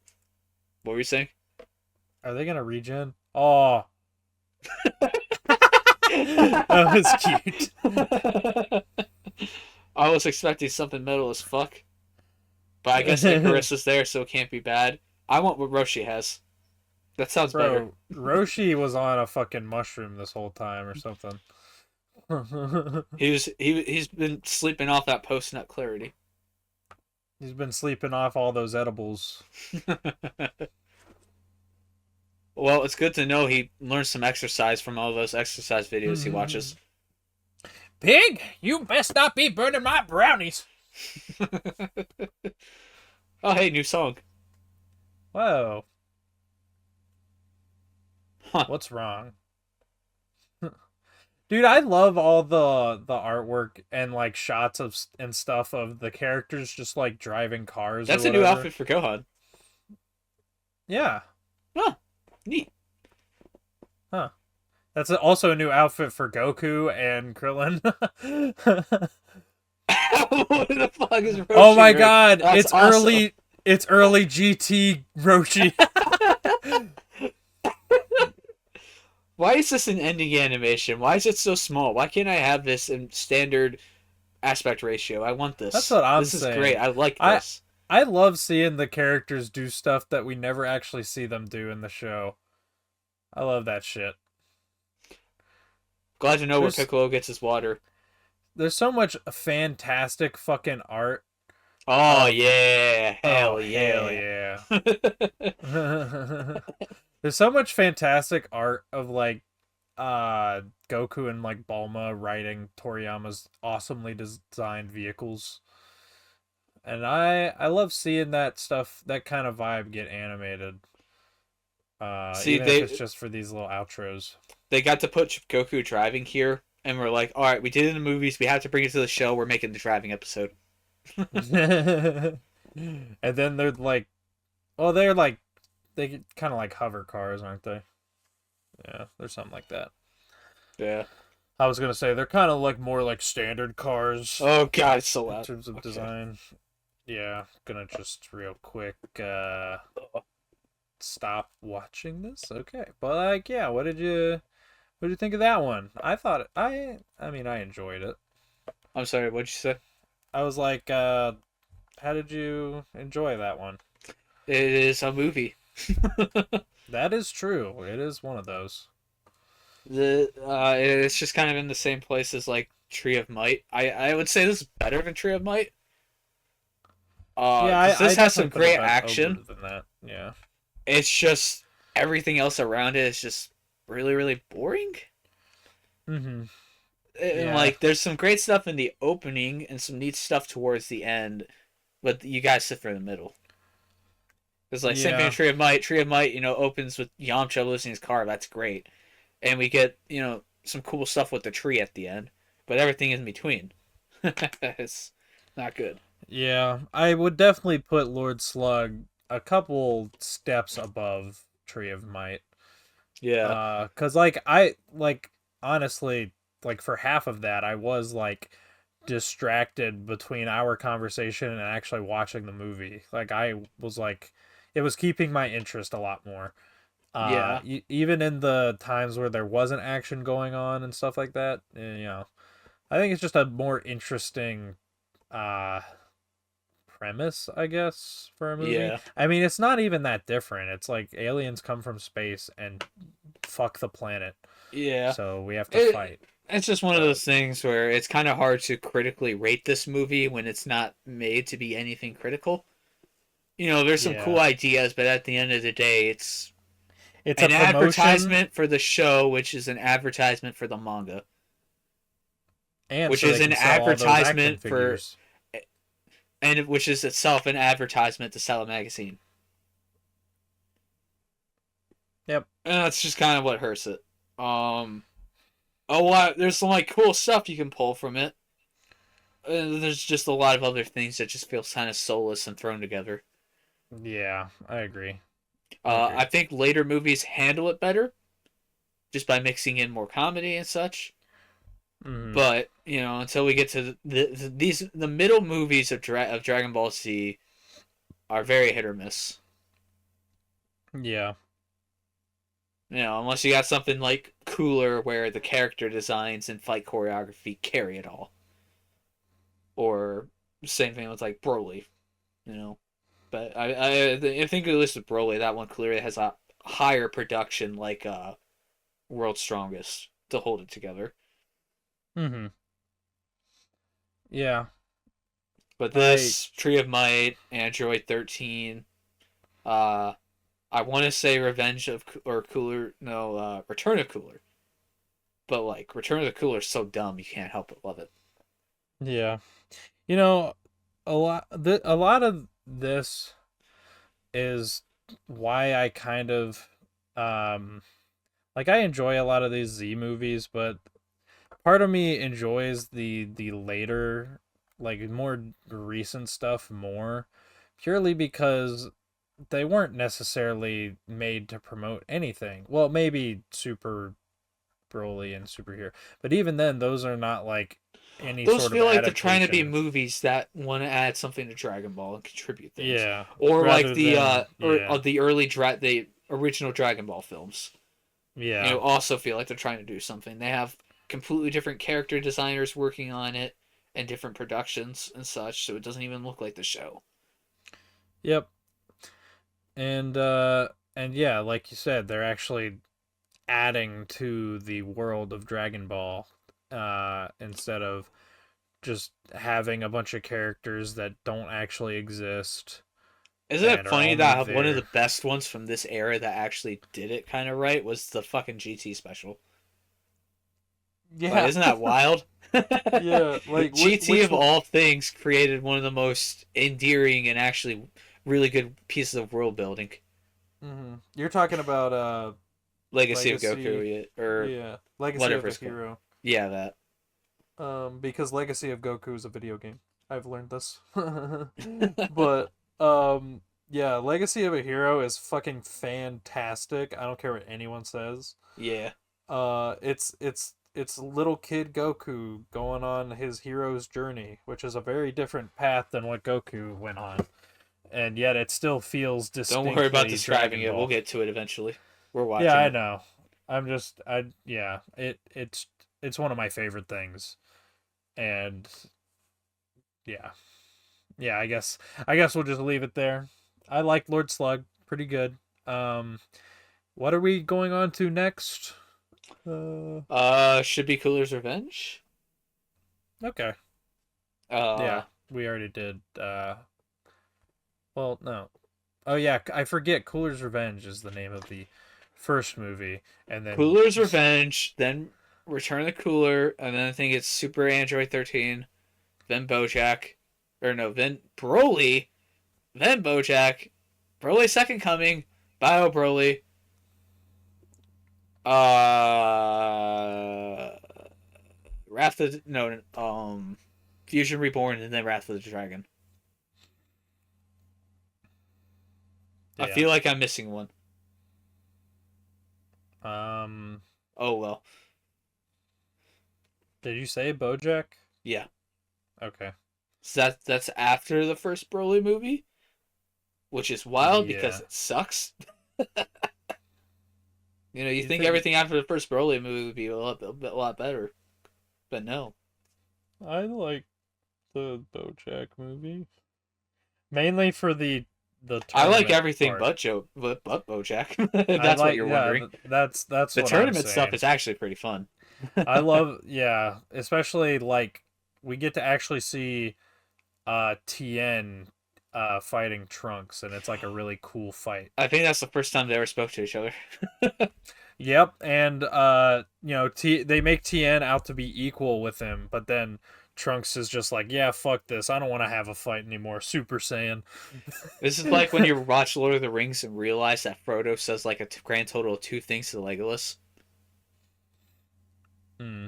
What were you saying? Are they gonna regen? Oh, that was cute. I was expecting something metal as fuck, but I guess Icarus is there, so it can't be bad. I want what Roshi has. That sounds better. Bro, Roshi was on a fucking mushroom this whole time or something. He's been sleeping off that post nut clarity. He's been sleeping off all those edibles. Well, it's good to know he learns some exercise from all those exercise videos he watches. Pig, you best not be burning my brownies. Oh, hey, new song. Whoa. Huh. What's wrong? Dude, I love all the artwork and like shots of and stuff of the characters just like driving cars. That's or a new whatever. outfit for Gohan. Yeah. Huh. Neat. Huh. That's also a new outfit for Goku and Krillin. What the fuck is Oh Roshi my wearing? god, That's awesome. it's early GT Roshi. Why is this an ending animation? Why is it so small? Why can't I have this in standard aspect ratio? I want That's this. what I'm This is great. saying. I like I this. I love seeing the characters do stuff that we never actually see them do in the show. I love that shit. Glad to know where There's Piccolo gets his water. there's so much fantastic fucking art Oh of yeah, oh hell hell yeah. yeah. There's so much fantastic art of like uh Goku and like Bulma riding Toriyama's awesomely designed vehicles. And I love seeing that stuff, that kind of vibe get animated. See, Even if it's just for these little outros. they got to put Goku driving here, and we're like, all right, we did it in the movies. We have to bring it to the show. We're making the driving episode. And then they're like, well, they're like, they kind of like hover cars, aren't they? Yeah, there's something like that. Yeah. I was gonna say they're kind of like more like standard cars Oh god, it's so in loud. terms of Okay. design. Yeah, gonna just real quick stop watching this. Okay, but like, yeah, what did you think of that one? I thought I mean, I enjoyed it. I'm sorry. What'd you say? I was like, how did you enjoy that one? It is a movie. That is true. It is one of those. It's just kind of in the same place as like Tree of Might. I would say this is better than Tree of Might. Yeah, Because I this has definitely some put it great over action. than that. Yeah. It's just everything else around it is just really, really boring. Mm-hmm. And Yeah. like, there's some great stuff in the opening and some neat stuff towards the end, but you guys sit for the middle. It's like same thing with Yeah. Tree of Might. Tree of Might, opens with Yamcha losing his car. That's great, and we get some cool stuff with the tree at the end, but everything in between, it's not good. Yeah. I would definitely put Lord Slug a couple steps above Tree of Might. Yeah, 'Cause like I like honestly like for half of that I was like distracted between our conversation and actually watching the movie. Like I was like it was keeping my interest a lot more. yeah, Even in the times where there wasn't action going on and stuff like that, I think it's just a more interesting uh premise, I guess, for a movie. yeah. I mean, it's not even that different. It's like aliens come from space and fuck the planet. Yeah, So we have to it fight. it's just one of But those things where it's kind of hard to critically rate this movie when it's not made to be anything critical. There's some cool yeah, ideas, but at the end of the day, it's it's a an promotion advertisement for the show, which is an advertisement for the manga, and which so is they an can sell all those action advertisement for, figures. and which is itself an advertisement to sell a magazine. Yep. And that's just kind of what hurts it. A lot. There's some like cool stuff you can pull from it. There's just a lot of other things that just feel kind of soulless and thrown together. Yeah, I agree. I agree. I think later movies handle it better, just by mixing in more comedy and such. Hmm. But until we get to the middle movies of Dragon Ball Z are very hit or miss. Yeah. Unless you got something like Cooler, where the character designs and fight choreography carry it all, or same thing with like Broly. You know, but I think at least with Broly, that one clearly has a higher production, like World's Strongest, to hold it together. Hmm. Yeah. But I this Tree of Might, Android 13, uh, I want to say Revenge of or Cooler, no, Return of Cooler. But like Return of the Cooler is so dumb you can't help but love it. yeah. You know, a lot of this is why I kind of um like I enjoy a lot of these Z movies, but part of me enjoys the later, like more recent stuff more, purely because they weren't necessarily made to promote anything. Well, maybe Super Broly and Superhero, but even then, those are not like any Those sort of feel like they're trying to be adaptation. movies that want to add something to Dragon Ball and contribute things, Yeah, or like rather than yeah, the the original Dragon Ball films. yeah. Also feel like they're trying to do something. They have completely different character designers working on it and different productions and such, so it doesn't even look like the show. Yep. And yeah, like you said, they're actually adding to the world of Dragon Ball instead of just having a bunch of characters that don't actually exist Isn't it and are funny only that one of the there. best ones from this era that actually did it kind of right was the fucking GT special? Like, Yeah. isn't that wild? Yeah, like GT which of one? all things created one of the most endearing and actually really good pieces of world building. You're talking about Legacy of Legacy. Goku, or Yeah, Legacy whatever of a it's called. Hero. Yeah, that. Because Legacy of Goku is a video game. I've learned this. But yeah, Legacy of a Hero is fucking fantastic. I don't care what anyone says. Yeah. It's little kid Goku going on his hero's journey, which is a very different path than what Goku went on, and yet it still feels Don't worry about distinctly describing Dragon it. We'll Ball. get to it eventually. We're Yeah, watching I it. know. I yeah, it's one of my favorite things. And yeah. Yeah, I guess we'll just leave it there. I like Lord Slug, pretty good. Um what are we going on to next? Uh Should be Cooler's Revenge. okay. Uh, Yeah, we already did well, no. Oh yeah, I forget Cooler's Revenge is the name of the first movie and then Cooler's Revenge, then Return of the Cooler, and then I think it's Super Android 13, then BoJack, or no, then Broly, then BoJack, Broly Second Coming, Bio Broly, uh, Wrath of no, Fusion Reborn, and then Wrath of the Dragon. I yeah. feel like I'm missing one. Um Oh well, did you say BoJack? yeah. Okay. So that's after the first Broly movie, which is wild because Yeah. it sucks. You You think think everything after the first Broly movie would be a lot better, but no. I like the BoJack movie mainly for the I like tournament everything part. but BoJack. If I that's what like you're yeah, wondering. that's The what I'm tournament stuff saying. is actually pretty fun. I love yeah, especially like we get to actually see Tien fighting Trunks and it's like a really cool fight. I think that's the first time they ever spoke to each other. Yep, and they make Tien out to be equal with him, but then Trunks is just like, "Yeah, fuck this. I don't want to have a fight anymore." Super Saiyan. This is like when you watch Lord of the Rings and realize that Frodo says like a grand total of two things to Legolas. Hmm.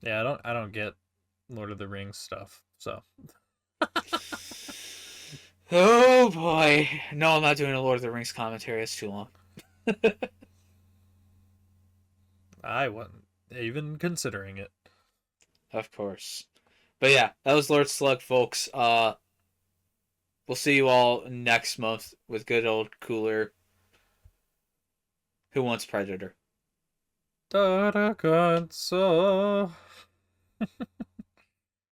Yeah, I don't get Lord of the Rings stuff. So, Oh boy. No, I'm not doing a Lord of the Rings commentary. It's too long. I wasn't even considering it. Of course. But yeah, that was Lord Slug, folks. We'll see you all next month with good old Cooler. Who Wants Predator? Da-da-gun-so.